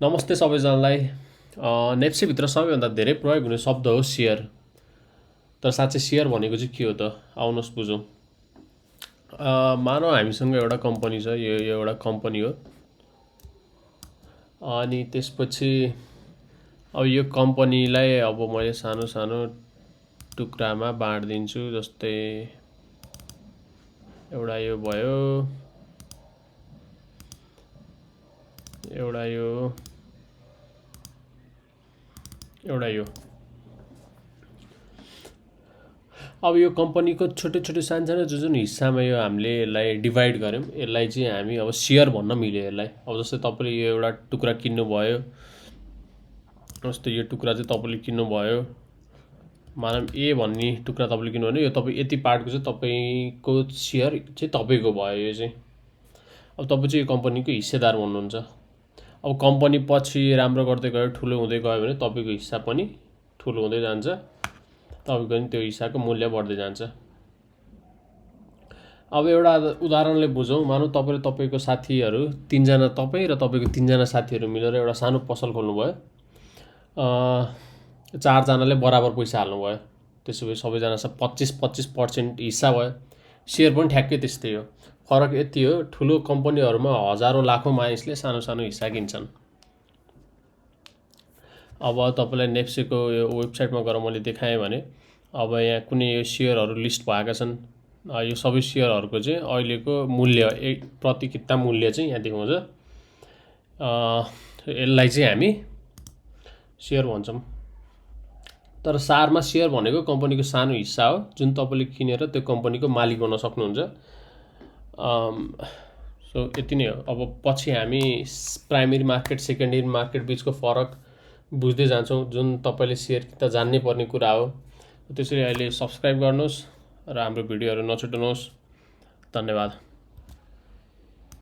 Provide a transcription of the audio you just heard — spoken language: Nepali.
नमस्ते सबैजनालाई। नेप्सीभित्र सबैभन्दा धेरै प्रयोग हुने शब्द हो सेयर। तर साँच्चै सेयर भनेको चाहिँ के हो त? आउनुहोस् बुझौँ। मानव हामीसँग एउटा कम्पनी छ, यो एउटा कम्पनी हो। अनि त्यसपछि अब यो कम्पनीलाई अब मैले सानो सानो टुक्रामा बाँडिदिन्छु। जस्तै एउटा यो भयो, एउटा यो। अब यो कम्पनीको छोटो छोटो सानो जुन हिस्सामा यो हामीले यसलाई डिभाइड गऱ्यौँ, यसलाई चाहिँ हामी अब सेयर भन्न मिल्यो यसलाई। अब जस्तै तपाईँले यो एउटा टुक्रा किन्नुभयो, जस्तै यो टुक्रा चाहिँ तपाईँले किन्नुभयो, मानौँ ए भन्ने टुक्रा तपाईँले किन्नुभयो भने यो तपाईँ यति पार्टको चाहिँ तपाईँको सेयर चाहिँ तपाईँको भयो। यो चाहिँ अब तपाईँ चाहिँ यो कम्पनीको हिस्सेदार भन्नुहुन्छ। अब कम्पनी पछि राम्रो गर्दै गयो, ठुलो हुँदै गयो भने तपाईँको हिस्सा पनि ठुलो हुँदै जान्छ, तपाईँको पनि त्यो हिस्साको मूल्य बढ्दै जान्छ। अब एउटा उदाहरणले बुझौँ। मानौँ तपाईँले तपाईँको साथीहरू तिनजना, तपाईँ र तपाईँको तिनजना साथीहरू मिलेर एउटा सानो पसल खोल्नुभयो। चारजनाले बराबर पैसा हाल्नुभयो। त्यसो भए सबैजना 25% हिस्सा भयो। सेयर पनि ठ्याक्कै त्यस्तै हो। फरक यति हो, ठुलो कम्पनीहरूमा हजारौँ लाखौँ मानिसले सानो सानो हिस्सा किन्छन्। अब तपाईँलाई नेप्सीको यो वेबसाइटमा गएर मैले देखाएँ भने अब यहाँ कुनै यो सेयरहरू लिस्ट भएका छन्। यो सबै सेयरहरूको चाहिँ अहिलेको मूल्य, प्रति किता मूल्य चाहिँ यहाँ देखाउँछ। यसलाई चाहिँ हामी सेयर भन्छौँ। तर सारमा सेयर भनेको कम्पनीको सानो हिस्सा हो, जुन तपाईँले किनेर त्यो कम्पनीको मालिक बन्न सक्नुहुन्छ। सो यति नै हो। अब पछि हामी प्राइमेरी मार्केट, सेकेन्डरी मार्केट बिचको फरक बुझ्दै जान्छौँ, जुन तपाईँले सेयर किन्दा जान्नै पर्ने कुरा हो। त्यसरी अहिले सब्सक्राइब गर्नुहोस् र हाम्रो भिडियोहरू नछुटाउनुहोस्। धन्यवाद।